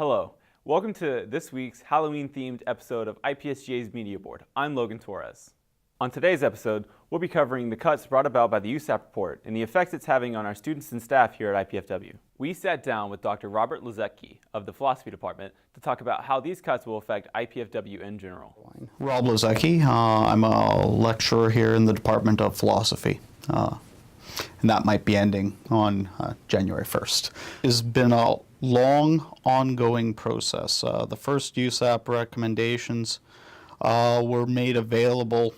Hello, welcome to this week's Halloween-themed episode of IPSGA's Media Board. I'm Logan Torres. On today's episode, we'll be covering the cuts brought about by the USAP report and the effects it's having on our students and staff here at IPFW. We sat down with Dr. Robert Luzecky of the Philosophy Department to talk about how these cuts will affect IPFW in general. Rob Luzecky, I'm a lecturer here in the Department of Philosophy. And that might be ending on January 1st. It's been a long, ongoing process. The first USAP recommendations were made available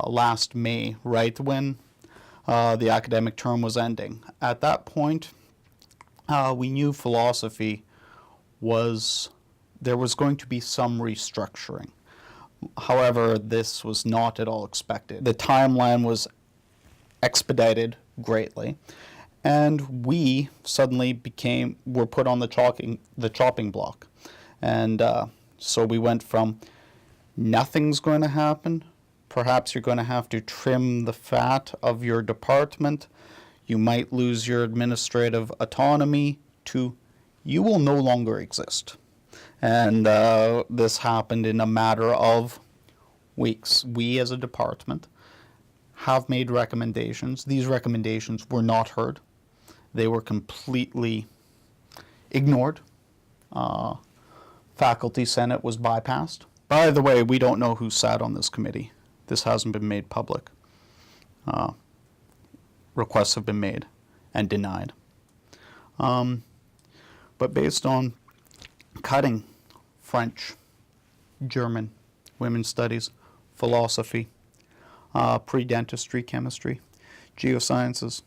last May, right when the academic term was ending. At that point, we knew philosophy there was going to be some restructuring. However, this was not at all expected. The timeline was expedited greatly, and we suddenly were put on the chopping block. And so we went from nothing's going to happen, perhaps you're going to have to trim the fat of your department, you might lose your administrative autonomy, to you will no longer exist. And this happened in a matter of weeks. We as a department have made recommendations. These recommendations were not heard. They were completely ignored. Faculty Senate was bypassed. By the way, we don't know who sat on this committee. This hasn't been made public. Requests have been made and denied. But based on cutting French, German, women's studies, philosophy, pre-dentistry, chemistry, geosciences.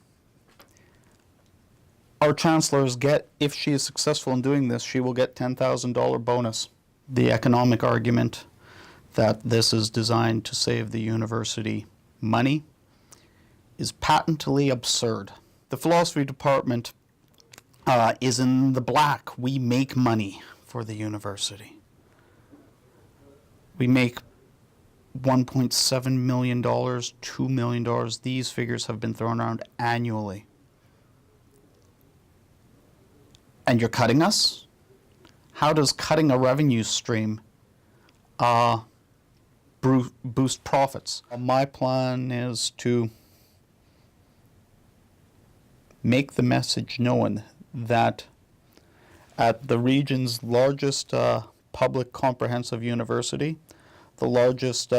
Our chancellors if she is successful in doing this, she will get $10,000 bonus. The economic argument that this is designed to save the university money is patently absurd. The philosophy department is in the black. We make money for the university. We make $1.7 million, $2 million. These figures have been thrown around annually. And you're cutting us? How does cutting a revenue stream boost profits? My plan is to make the message known that at the region's largest public comprehensive university, the largest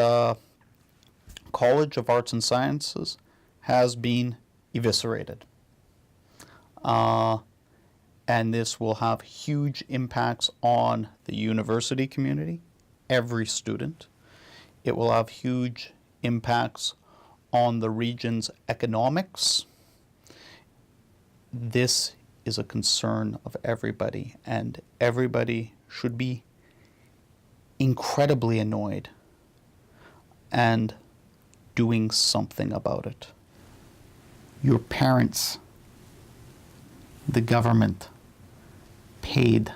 college of arts and sciences has been eviscerated. And this will have huge impacts on the university community, every student. It will have huge impacts on the region's economics. This is a concern of everybody, and everybody should be incredibly annoyed and doing something about it. Your parents, the government, paid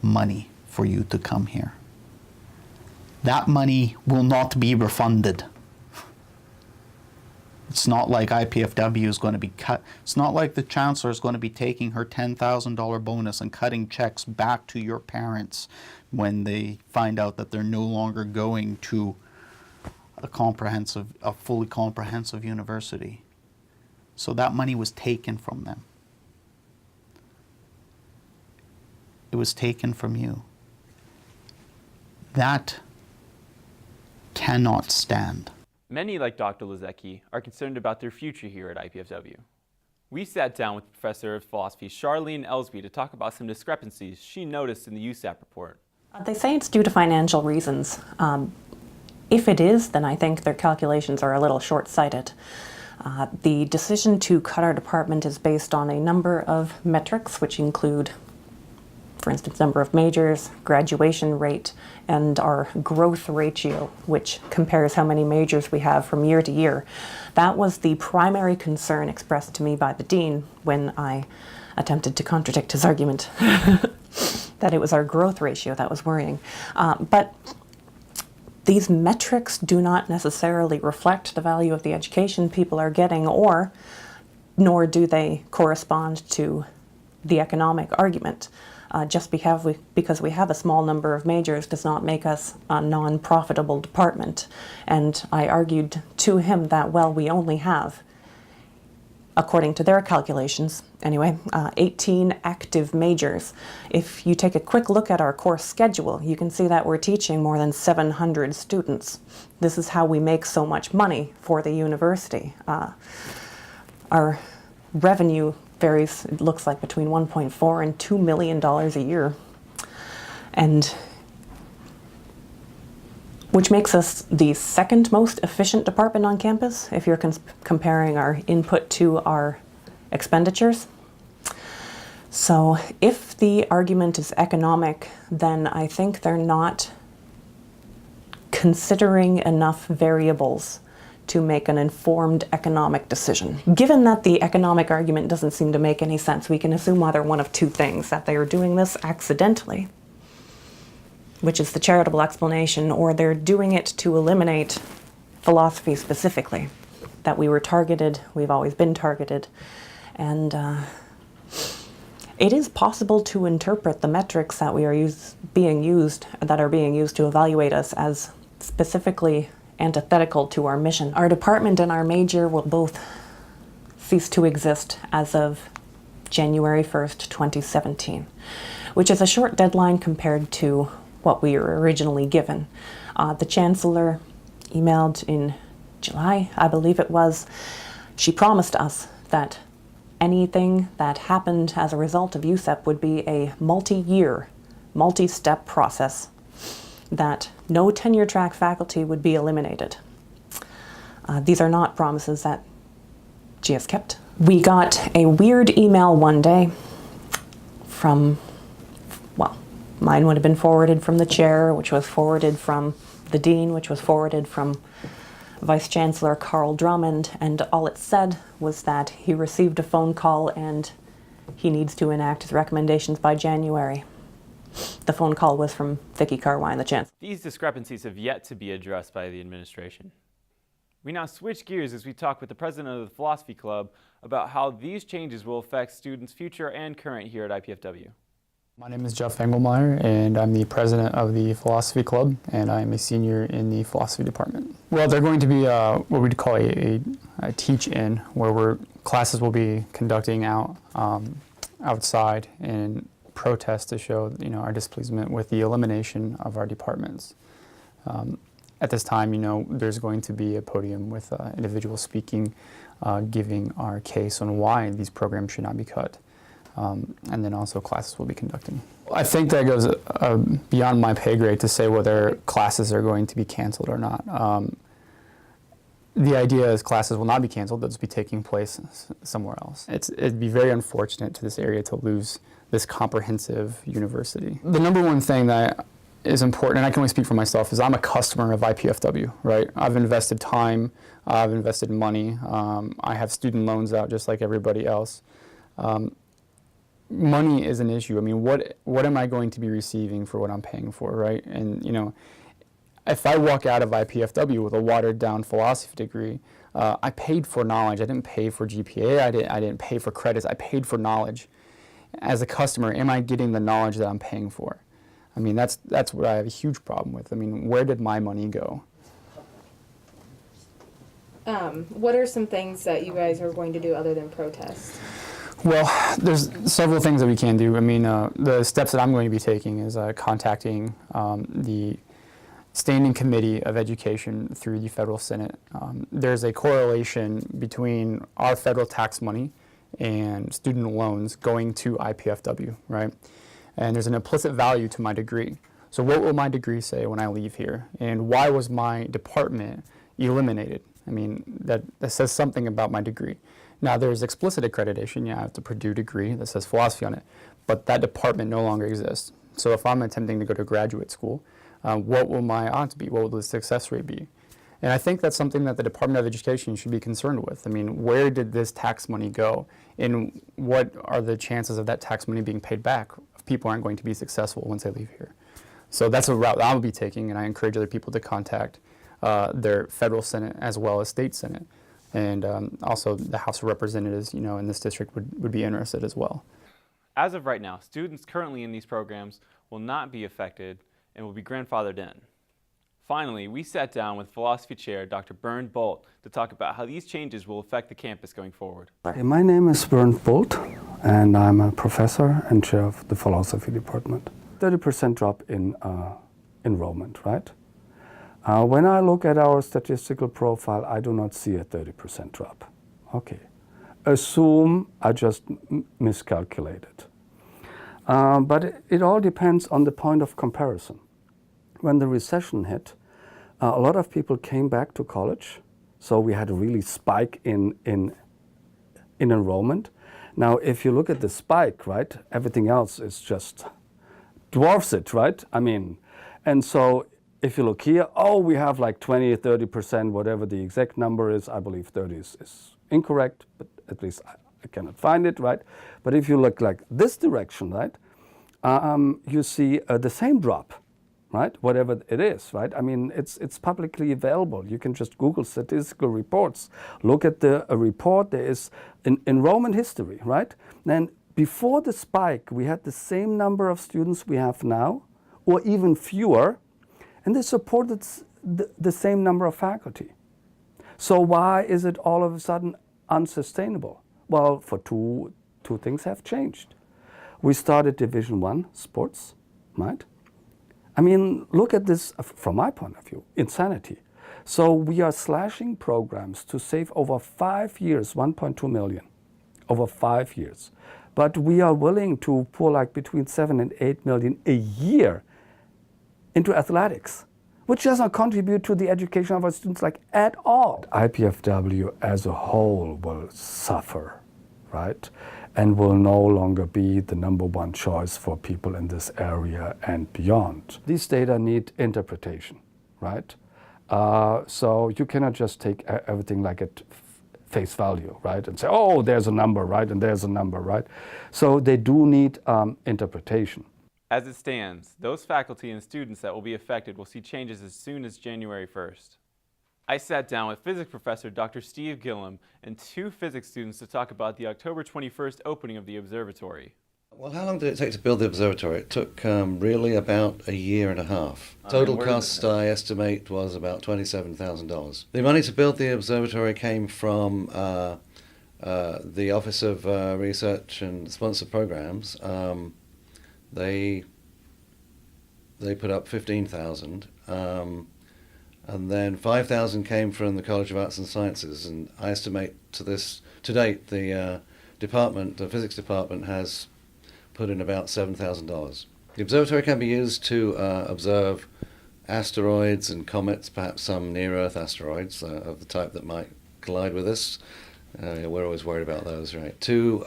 money for you to come here. That money will not be refunded. It's not like IPFW is going to be cut. It's not like the chancellor is going to be taking her $10,000 bonus and cutting checks back to your parents when they find out that they're no longer going to a fully comprehensive university. So that money was taken from them. It was taken from you. That cannot stand. Many, like Dr. Luzecky, are concerned about their future here at IPFW. We sat down with Professor of Philosophy Charlene Elsby to talk about some discrepancies she noticed in the USAP report. They say it's due to financial reasons. If it is, then I think their calculations are a little short-sighted. The decision to cut our department is based on a number of metrics, which include, for instance, number of majors, graduation rate, and our growth ratio, which compares how many majors we have from year to year. That was the primary concern expressed to me by the dean when I attempted to contradict his argument, that it was our growth ratio that was worrying. But these metrics do not necessarily reflect the value of the education people are getting, nor do they correspond to the economic argument. Just because we have a small number of majors does not make us a non-profitable department. And I argued to him that, well, we only have, according to their calculations, anyway, 18 active majors. If you take a quick look at our course schedule, you can see that we're teaching more than 700 students. This is how we make so much money for the university. Our revenue varies, it looks like, between $1.4 and $2 million a year. And which makes us the second most efficient department on campus if you're comparing our input to our expenditures. So if the argument is economic, then I think they're not considering enough variables to make an informed economic decision. Given that the economic argument doesn't seem to make any sense, we can assume either one of two things: that they are doing this accidentally, which is the charitable explanation, or they're doing it to eliminate philosophy specifically, that we were targeted, we've always been targeted, and it is possible to interpret the metrics that we are being used to evaluate us as specifically antithetical to our mission. Our department and our major will both cease to exist as of January 1st, 2017, which is a short deadline compared to what we were originally given. The Chancellor emailed in July, I believe it was. She promised us that anything that happened as a result of USEP would be a multi-year, multi-step process, that no tenure-track faculty would be eliminated. These are not promises that she has kept. We got a weird email one day from, well, mine would have been forwarded from the chair, which was forwarded from the dean, which was forwarded from Vice Chancellor Carl Drummond, and all it said was that he received a phone call and he needs to enact his recommendations by January. The phone call was from Vicky Carwine, the Chancellor. These discrepancies have yet to be addressed by the administration. We now switch gears as we talk with the president of the Philosophy Club about how these changes will affect students' future and current here at IPFW. My name is Jeff Anglemeyer, and I'm the president of the Philosophy Club, and I'm a senior in the philosophy department. Well, they're going to be what we'd call a teach-in, where classes will be conducting outside in protest to show our displeasement with the elimination of our departments. At this time, there's going to be a podium with individuals speaking, giving our case on why these programs should not be cut. And then also classes will be conducting. I think that goes beyond my pay grade to say whether classes are going to be canceled or not. The idea is classes will not be canceled, they'll just be taking place somewhere else. It'd be very unfortunate to this area to lose this comprehensive university. The number one thing that is important, and I can only speak for myself, is I'm a customer of IPFW, right? I've invested time, I've invested money, I have student loans out just like everybody else. Money is an issue. I mean, what am I going to be receiving for what I'm paying for, right? And if I walk out of IPFW with a watered-down philosophy degree, I paid for knowledge. I didn't pay for GPA. I didn't pay for credits. I paid for knowledge. As a customer, am I getting the knowledge that I'm paying for? I mean, that's what I have a huge problem with. I mean, where did my money go? What are some things that you guys are going to do other than protest? Well, there's several things that we can do. I mean, the steps that I'm going to be taking is contacting the Standing Committee of Education through the Federal Senate. There's a correlation between our federal tax money and student loans going to IPFW, right? And there's an implicit value to my degree. So what will my degree say when I leave here? And why was my department eliminated? I mean, that says something about my degree. Now, there's explicit accreditation. Yeah, I have the Purdue degree that says philosophy on it, but that department no longer exists. So if I'm attempting to go to graduate school, what will my odds be? What will the success rate be? And I think that's something that the Department of Education should be concerned with. I mean, where did this tax money go? And what are the chances of that tax money being paid back if people aren't going to be successful once they leave here? So that's a route I'll be taking, and I encourage other people to contact their federal Senate as well as state Senate. And also the House of Representatives, in this district would be interested as well. As of right now, students currently in these programs will not be affected and will be grandfathered in. Finally, we sat down with philosophy chair Dr. Bernd Buldt to talk about how these changes will affect the campus going forward. My name is Bernd Buldt, and I'm a professor and chair of the philosophy department. 30% drop in enrollment, right? When I look at our statistical profile, I do not see a 30% drop. Okay. Assume I just miscalculated. But it all depends on the point of comparison. When the recession hit, a lot of people came back to college, so we had a really spike in enrollment. Now, if you look at the spike, right, everything else is just dwarfs it, right? I mean, and so if you look here, oh, we have like 20, 30%, whatever the exact number is. I believe 30 is incorrect, but at least I cannot find it, right? But if you look like this direction, right, you see the same drop, right? Whatever it is, right? I mean, it's publicly available. You can just Google statistical reports. Look at the report. There is an enrollment history, right? Then before the spike, we had the same number of students we have now, or even fewer, and they supported the same number of faculty. So why is it all of a sudden unsustainable? Well, for two things have changed. We started Division I sports, right? I mean, look at this from my point of view, insanity. So we are slashing programs to save over 5 years, 1.2 million, over 5 years. But we are willing to pour like between 7 and 8 million a year into athletics, which does not contribute to the education of our students like at all. IPFW as a whole will suffer, right? And will no longer be the #1 choice for people in this area and beyond. These data need interpretation, right? So you cannot just take everything like at face value, right? And say, oh, there's a number, right? And there's a number, right? So they do need interpretation. As it stands, those faculty and students that will be affected will see changes as soon as January 1st. I sat down with physics professor Dr. Steve Gillum and 2 physics students to talk about the October 21st opening of the observatory. Well, how long did it take to build the observatory? It took really about a year and a half. Total cost, I estimate, was about $27,000. The money to build the observatory came from the Office of Research and Sponsored Programs. They put up $15,000. And then 5,000 came from the College of Arts and Sciences, and I estimate to date, the physics department has put in about $7,000. The observatory can be used to observe asteroids and comets, perhaps some near-Earth asteroids of the type that might collide with us. We're always worried about those, right? To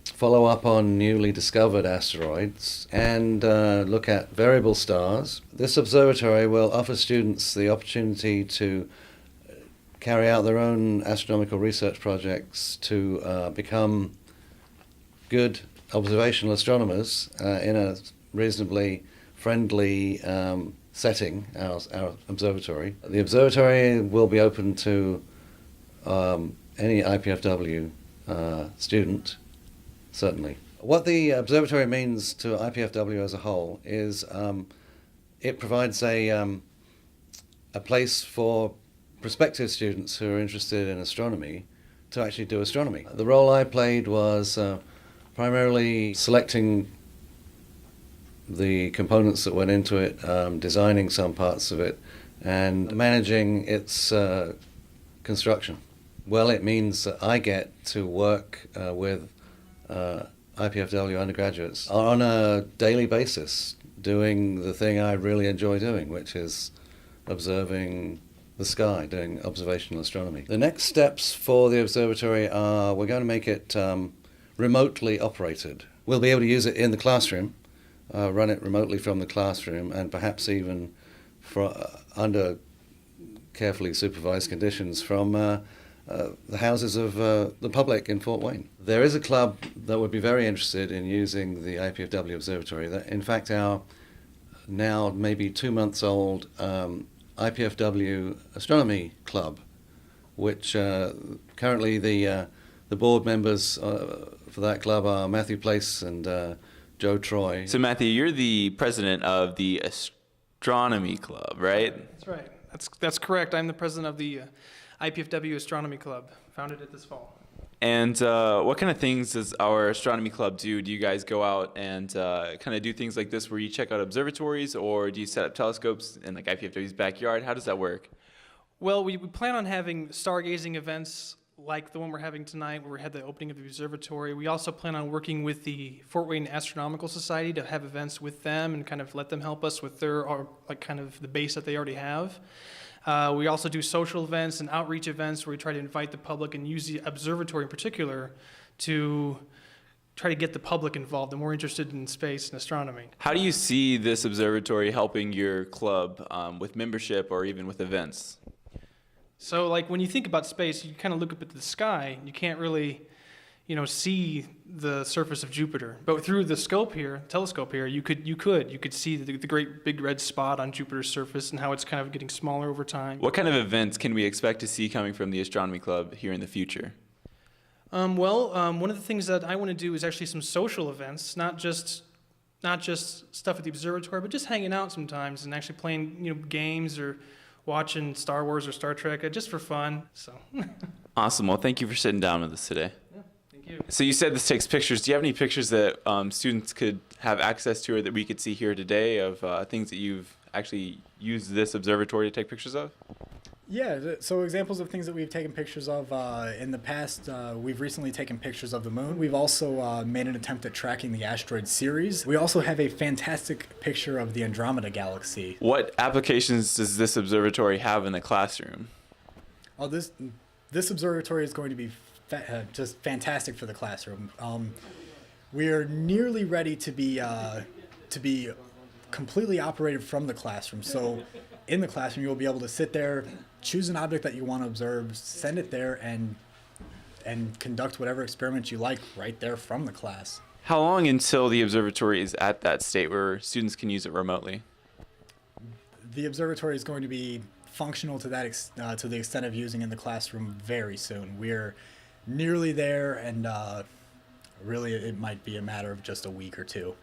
follow up on newly discovered asteroids and look at variable stars. This observatory will offer students the opportunity to carry out their own astronomical research projects to become good observational astronomers in a reasonably friendly setting, our observatory. The observatory will be open to any IPFW student. Certainly. What the observatory means to IPFW as a whole is it provides a place for prospective students who are interested in astronomy to actually do astronomy. The role I played was primarily selecting the components that went into it, designing some parts of it, and managing its construction. Well, it means that I get to work with IPFW undergraduates on a daily basis, doing the thing I really enjoy doing, which is observing the sky, doing observational astronomy. The next steps for the observatory are we're going to make it remotely operated. We'll be able to use it in the classroom, run it remotely from the classroom, and perhaps even under carefully supervised conditions from the houses of the public in Fort Wayne. There is a club that would be very interested in using the IPFW Observatory. In fact, our now maybe 2 months old IPFW Astronomy Club, which currently the board members for that club are Matthew Place and Joe Troy. So Matthew, you're the president of the Astronomy Club, right? That's right. That's correct. I'm the president of the IPFW Astronomy Club, founded it this fall. And what kind of things does our astronomy club do? Do you guys go out and kind of do things like this where you check out observatories, or do you set up telescopes in like IPFW's backyard? How does that work? Well, we plan on having stargazing events like the one we're having tonight, where we had the opening of the observatory. We also plan on working with the Fort Wayne Astronomical Society to have events with them and kind of let them help us with their, like kind of the base that they already have. We also do social events and outreach events where we try to invite the public and use the observatory in particular to try to get the public involved and more interested in space and astronomy. How do you see this observatory helping your club with membership or even with events? So like when you think about space, you kind of look up at the sky, you can't really, see the surface of Jupiter. But through the telescope here, you could see the great big red spot on Jupiter's surface and how it's kind of getting smaller over time. What kind of events can we expect to see coming from the Astronomy Club here in the future? One of the things that I want to do is actually some social events, not just stuff at the observatory, but just hanging out sometimes and actually playing, games or watching Star Wars or Star Trek, just for fun. So. Awesome. Well, thank you for sitting down with us today. Yeah, thank you. So you said this takes pictures. Do you have any pictures that students could have access to or that we could see here today of things that you've actually used this observatory to take pictures of? Yeah, so examples of things that we've taken pictures of in the past, we've recently taken pictures of the moon. We've also made an attempt at tracking the asteroid Ceres. We also have a fantastic picture of the Andromeda galaxy. What applications does this observatory have in the classroom? Oh, this observatory is going to be just fantastic for the classroom. We are nearly ready to be completely operated from the classroom. So in the classroom, you'll be able to sit there, choose an object that you want to observe, send it there, and conduct whatever experiments you like right there from the class. How long until the observatory is at that state where students can use it remotely? The observatory is going to be functional to that to the extent of using in the classroom very soon. We're nearly there, and really it might be a matter of just a week or two.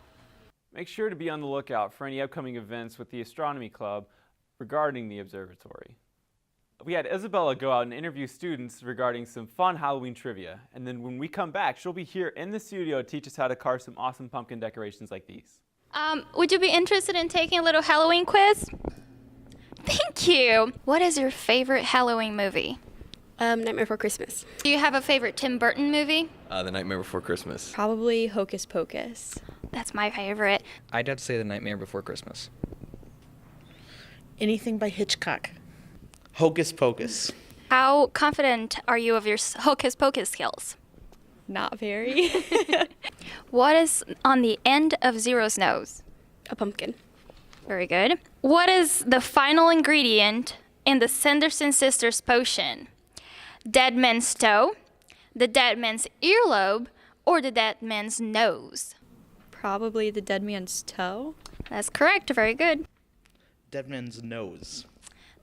Make sure to be on the lookout for any upcoming events with the Astronomy Club regarding the observatory. We had Isabella go out and interview students regarding some fun Halloween trivia, and then when we come back, she'll be here in the studio to teach us how to carve some awesome pumpkin decorations like these. Would you be interested in taking a little Halloween quiz? Thank you. What is your favorite Halloween movie? Nightmare Before Christmas. Do you have a favorite Tim Burton movie? The Nightmare Before Christmas. Probably Hocus Pocus. That's my favorite. I'd have to say The Nightmare Before Christmas. Anything by Hitchcock. Hocus Pocus. How confident are you of your Hocus Pocus skills? Not very. What is on the end of Zero's nose? A pumpkin. Very good. What is the final ingredient in the Sanderson sisters potion? Dead man's toe, the dead man's earlobe, or the dead man's nose? Probably the dead man's toe. That's correct. Very good. Dead man's nose.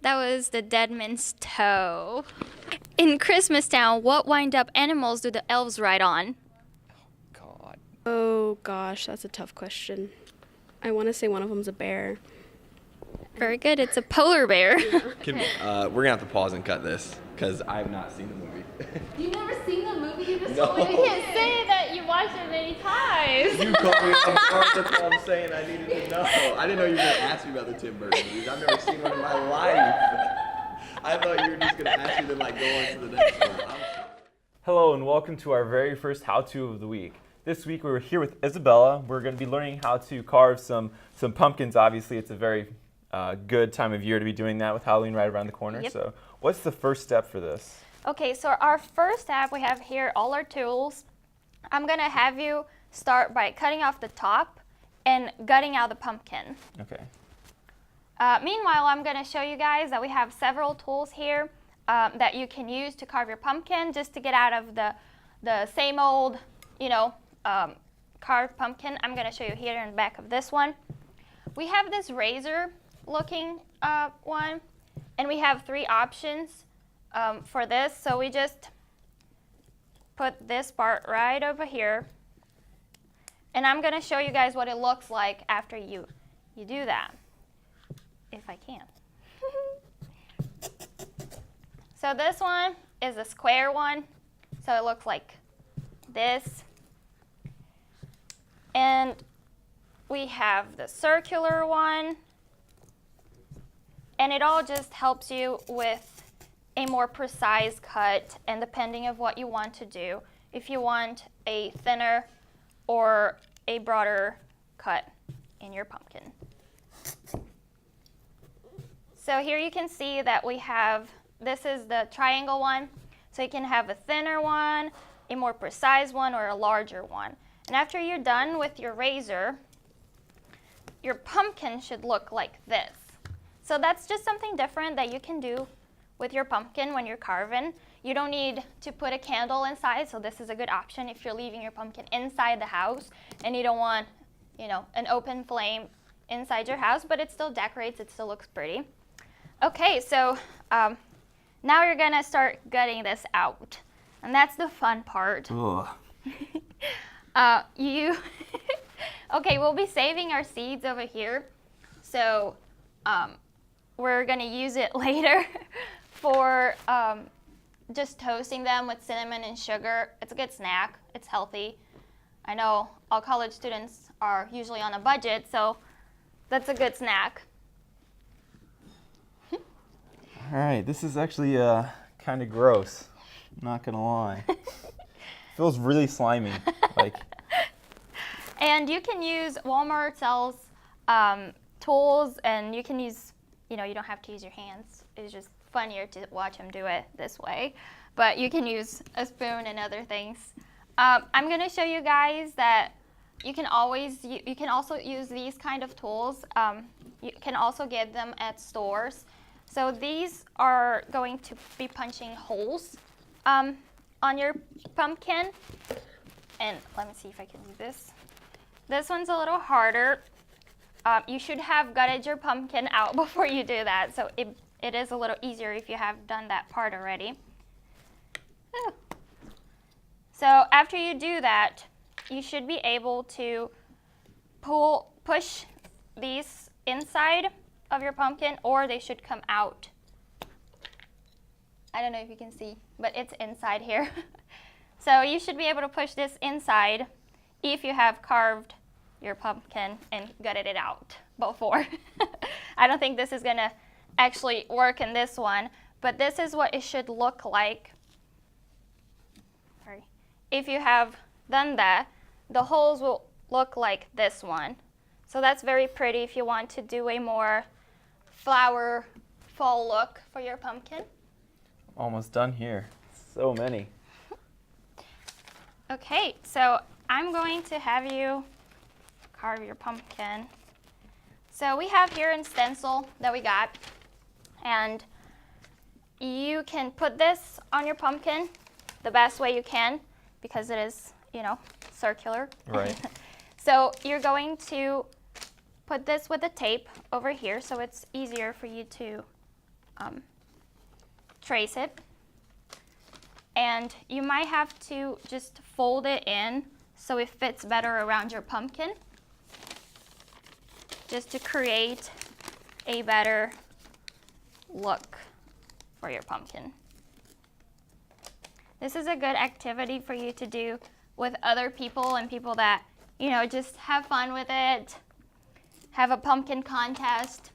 That was the dead man's toe. In Christmas Town, what wind-up animals do the elves ride on? God. Oh gosh, that's a tough question. I want to say one of them's a bear. Very good. It's a polar bear. We're gonna have to pause and cut this because I have not seen the movie. You've never seen the movie? You just No. told me you can't say that you watched it many times. You called me off guard. That's what I'm saying. I needed to know. I didn't know you were gonna ask me about the Tim Burton movies. I've never seen one in my life. I thought you were just gonna ask me then go on to the next one. Hello and welcome to our very first how-to of the week. This week we were here with Isabella. We're going to be learning how to carve some pumpkins. Obviously, it's a very good time of year to be doing that with Halloween right around the corner. Yep. So what's the first step for this? Okay, so our first step, we have here all our tools. I'm going to have you start by cutting off the top and gutting out the pumpkin. Okay. Meanwhile, I'm going to show you guys that we have several tools here that you can use to carve your pumpkin just to get out of the same old, carved pumpkin. I'm going to show you here in the back of this one. We have this razor looking one, and we have 3 options for this. So we just put this part right over here. And I'm gonna show you guys what it looks like after you do that, if I can. So this one is a square one, so it looks like this. And we have the circular one, and it all just helps you with a more precise cut, and depending of what you want to do, if you want a thinner or a broader cut in your pumpkin. So here you can see that we have, this is the triangle one, so you can have a thinner one, a more precise one, or a larger one. And after you're done with your razor, your pumpkin should look like this. So that's just something different that you can do with your pumpkin when you're carving. You don't need to put a candle inside, so this is a good option if you're leaving your pumpkin inside the house and you don't want, you know, an open flame inside your house, but it still decorates, it still looks pretty. Okay, so now you're gonna start gutting this out, and that's the fun part. Okay, we'll be saving our seeds over here, so we're gonna use it later for just toasting them with cinnamon and sugar. It's a good snack, it's healthy. I know all college students are usually on a budget, so that's a good snack. All right, this is actually kind of gross, I'm not gonna lie. Feels really slimy, like. And you can use, Walmart sells tools, and you can use, you know, you don't have to use your hands. It's just funnier to watch them do it this way. But you can use a spoon and other things. I'm gonna show you guys that you can also use these kind of tools. You can also get them at stores. So these are going to be punching holes on your pumpkin. And let me see if I can do this. This one's a little harder. You should have gutted your pumpkin out before you do that, so it is a little easier if you have done that part already. Whew. So after you do that, you should be able to push these inside of your pumpkin, or they should come out. I don't know if you can see, but it's inside here. So you should be able to push this inside if you have carved your pumpkin and gutted it out before. I don't think this is gonna actually work in this one, but this is what it should look like. Sorry. If you have done that, the holes will look like this one. So that's very pretty if you want to do a more flower fall look for your pumpkin. Almost done here. So many. Okay, so I'm going to have you carve your pumpkin. So we have here a stencil that we got, and you can put this on your pumpkin the best way you can because it is, you know, circular. Right. So you're going to put this with the tape over here so it's easier for you to trace it. And you might have to just fold it in so it fits better around your pumpkin, just to create a better look for your pumpkin. This is a good activity for you to do with other people and people that, you know, just have fun with it. Have a pumpkin contest.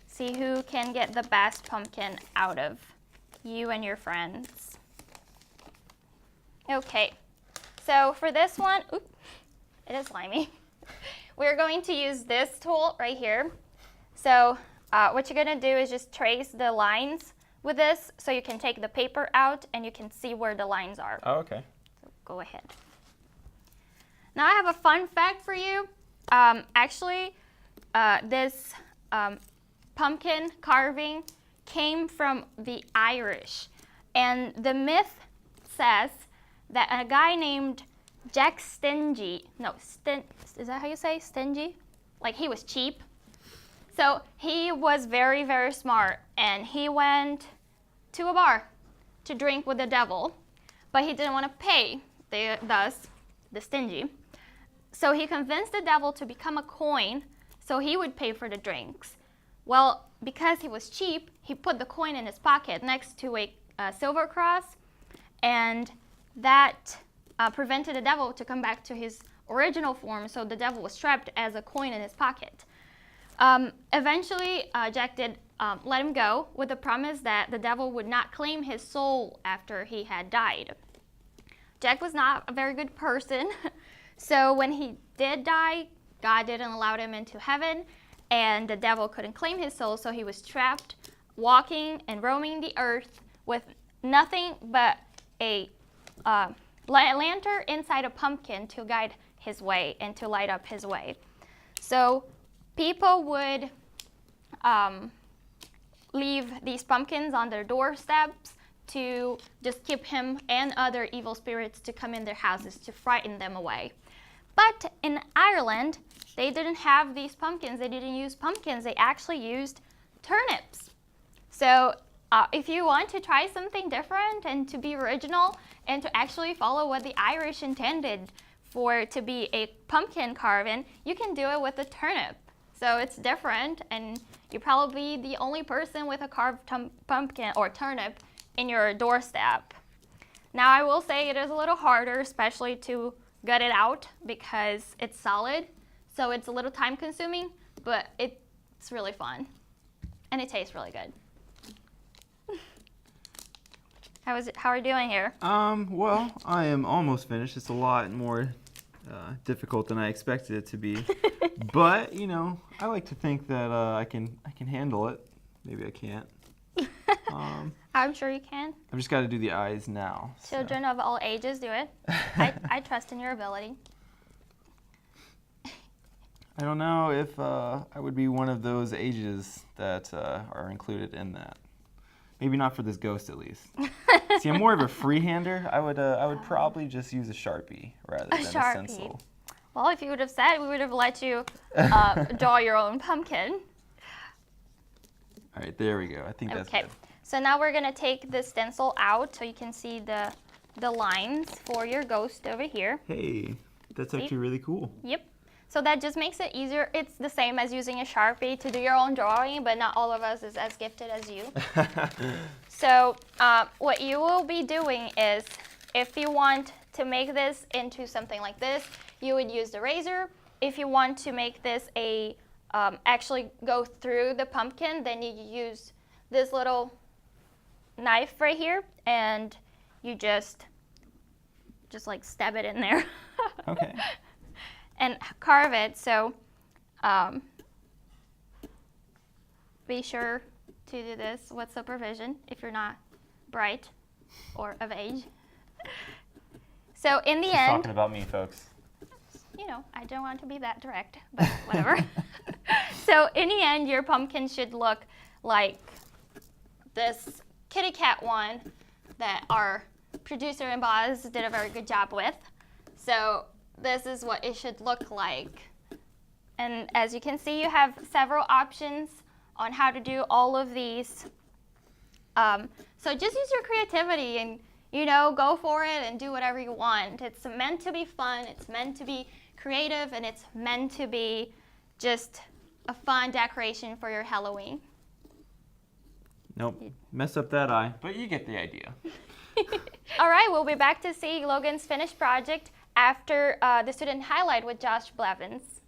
See who can get the best pumpkin out of you and your friends. Okay, so for this one, oops, it is slimy. We're going to use this tool right here. So what you're gonna do is just trace the lines with this so you can take the paper out and you can see where the lines are. Oh, okay. So go ahead. Now I have a fun fact for you. This pumpkin carving came from the Irish. And the myth says that a guy named Jack Stingy, is that how you say stingy? Like he was cheap. So he was very, very smart, and he went to a bar to drink with the devil. but he didn't want to pay, thus the stingy. So he convinced the devil to become a coin so he would pay for the drinks. Well, because he was cheap, he put the coin in his pocket next to a silver cross, and that prevented the devil to come back to his original form, so the devil was trapped as a coin in his pocket. Eventually, Jack did let him go with the promise that the devil would not claim his soul after he had died. Jack was not a very good person, so when he did die, God didn't allow him into heaven, and the devil couldn't claim his soul, so he was trapped, walking and roaming the earth with nothing but a lantern inside a pumpkin to guide his way and to light up his way. So people would leave these pumpkins on their doorsteps to just keep him and other evil spirits to come in their houses to frighten them away. But in Ireland, they didn't have these pumpkins. They didn't use pumpkins. They actually used turnips. So if you want to try something different and to be original and to actually follow what the Irish intended for it to be a pumpkin carving, you can do it with a turnip. So it's different, and you're probably the only person with a carved pumpkin or turnip in your doorstep. Now I will say it is a little harder, especially to gut it out because it's solid. So it's a little time consuming, but it's really fun. And it tastes really good. How are you doing here? Well, I am almost finished. It's a lot more difficult than I expected it to be. But, you know, I like to think that I can handle it. Maybe I can't. I'm sure you can. I've just got to do the eyes now. Children of all ages do it. I trust in your ability. I don't know if I would be one of those ages that are included in that. Maybe not for this ghost, at least. See, I'm more of a freehander. I would probably just use a Sharpie rather than a stencil. Well, if you would have said, we would have let you draw your own pumpkin. All right, there we go. I think that's good. So now we're gonna take the stencil out so you can see the lines for your ghost over here. Hey, that's actually really cool. Yep. So that just makes it easier. It's the same as using a Sharpie to do your own drawing, but not all of us is as gifted as you. So what you will be doing is, if you want to make this into something like this, you would use the razor. If you want to make this actually go through the pumpkin, then you use this little knife right here, and you just like stab it in there. Okay. And carve it. So be sure to do this with supervision if you're not bright or of age. So in the She's end, talking about me, folks. You know, I don't want to be that direct, but whatever. So in the end, your pumpkin should look like this kitty cat one that our producer and boss did a very good job with. So this is what it should look like. And as you can see, you have several options on how to do all of these. So just use your creativity and, you know, go for it and do whatever you want. It's meant to be fun, it's meant to be creative, and it's meant to be just a fun decoration for your Halloween. Nope, mess up that eye, but you get the idea. All right, we'll be back to see Logan's finished project after the student highlight with Josh Blevins.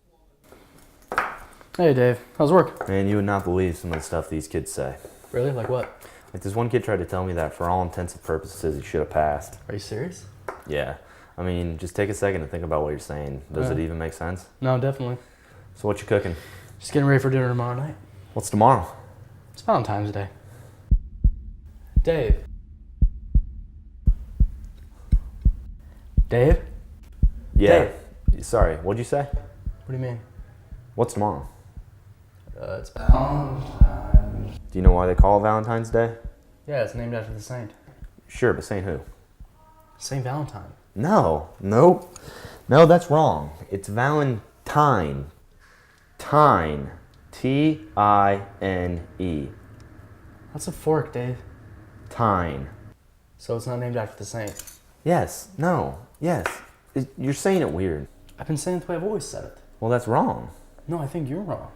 Hey Dave, how's work? Man, you would not believe some of the stuff these kids say. Really? Like what? Like this one kid tried to tell me that for all intents and purposes he should have passed. Are you serious? Yeah. I mean, just take a second to think about what you're saying. Does it even make sense? No, definitely. So what you cooking? Just getting ready for dinner tomorrow night. What's tomorrow? It's Valentine's Day. Dave. Dave? Yeah. Dave. Sorry, what'd you say? What do you mean? What's tomorrow? It's Valentine's. Do you know why they call it Valentine's Day? Yeah, it's named after the saint. Sure, but saint who? Saint Valentine. No, nope. No, that's wrong. It's Valentine. Tine. T-I-N-E. That's a fork, Dave. Tine. So it's not named after the saint. Yes. No. Yes. You're saying it weird. I've been saying it the way I've always said it. Well, that's wrong. No, I think you're wrong.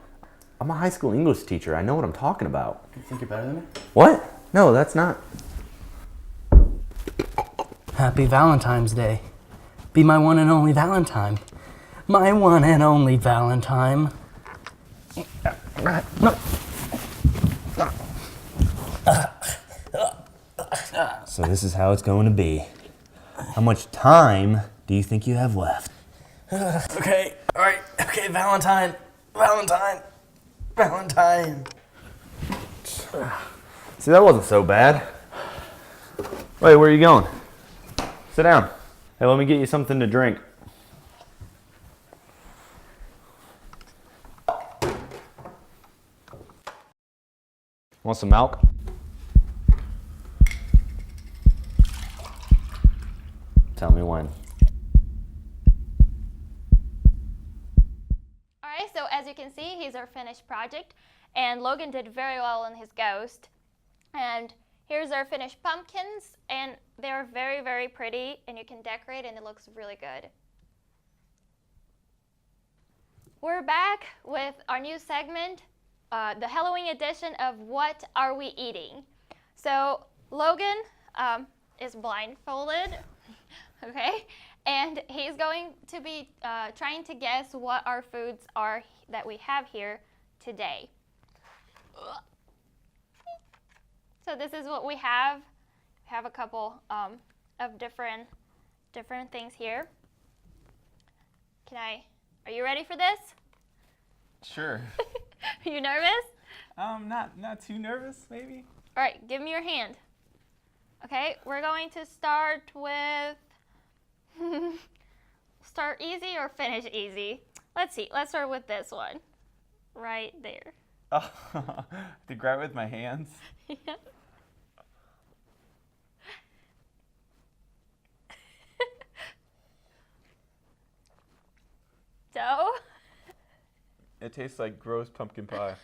I'm a high school English teacher. I know what I'm talking about. You think you're better than me? What? No, that's not. Happy Valentine's Day. Be my one and only Valentine. My one and only Valentine. No. So this is how it's going to be. How much time do you think you have left? Okay, alright, okay, Valentine. See, that wasn't so bad. Wait, where are you going? Sit down. Hey, let me get you something to drink. Want some milk? Tell me when. Alright, so as you can see, here's our finished project, and Logan did very well on his ghost. And here's our finished pumpkins, and they're very, very pretty, and you can decorate, and it looks really good. We're back with our new segment, the Halloween edition of What Are We Eating? So Logan is blindfolded, okay? And he's going to be trying to guess what our foods are that we have here today. So this is what we have. We have a couple of different things here. Are you ready for this? Sure. Are you nervous? Not too nervous, maybe. All right, give me your hand. Okay, we're going to start with start easy or finish easy. Let's see. Let's start with this one, right there. Oh, to grab it with my hands. Yeah. Dough? It tastes like gross pumpkin pie.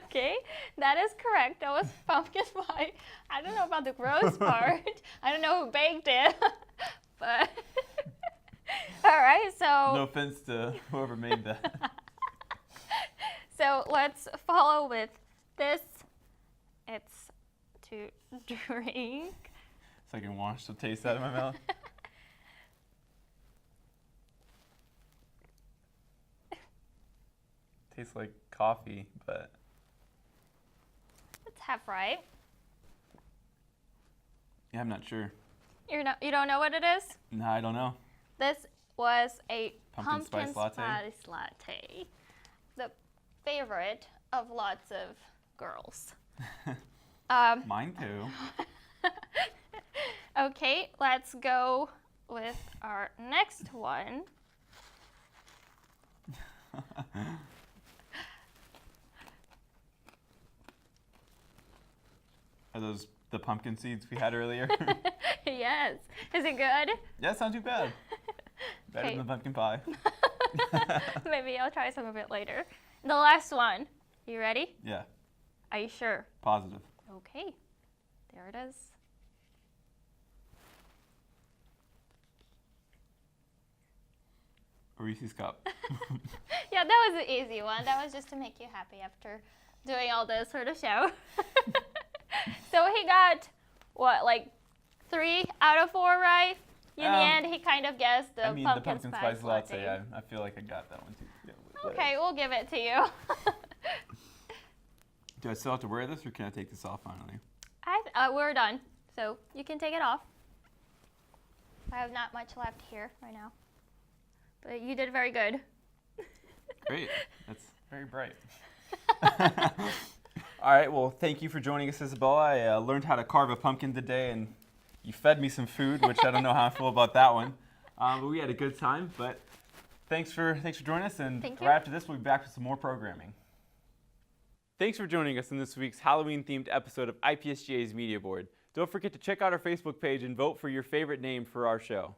Okay, that is correct. That was pumpkin pie. I don't know about the gross part. I don't know who baked it, but all right. So no offense to whoever made that. So let's follow with this. It's to drink. So I can wash the taste out of my mouth. Tastes like coffee, but It's half right. yeah, I'm not sure. You don't know what it is? No, I don't know. This was a Pumpkin spice latte? spice latte. The favorite of lots of girls. Mine too. Okay, let's go with our next one. Are those the pumpkin seeds we had earlier? Yes. Is it good? Yeah, it's not too bad. Better Okay. than the pumpkin pie. Maybe I'll try some of it later. The last one. You ready? Yeah, Are you sure? positive. Okay. There it is. A Reese's cup. Yeah, that was an easy one. That was just to make you happy after doing all this sort of show. So he got, what, like 3 out of 4 right? In the end, he kind of guessed the the pumpkin spice latte. I feel like I got that one too. Yeah, Okay, we'll give it to you. Do I still have to wear this, or can I take this off finally? We're done, so you can take it off. I have not much left here right now. But you did very good. Great. That's very bright. All right, well, thank you for joining us, Isabella. I learned how to carve a pumpkin today, and you fed me some food, which I don't know how I feel about that one. But we had a good time. But thanks for joining us, and Thank you. right after this, we'll be back with some more programming. Thanks for joining us in this week's Halloween-themed episode of IPSGA's Media Board. Don't forget to check out our Facebook page and vote for your favorite name for our show.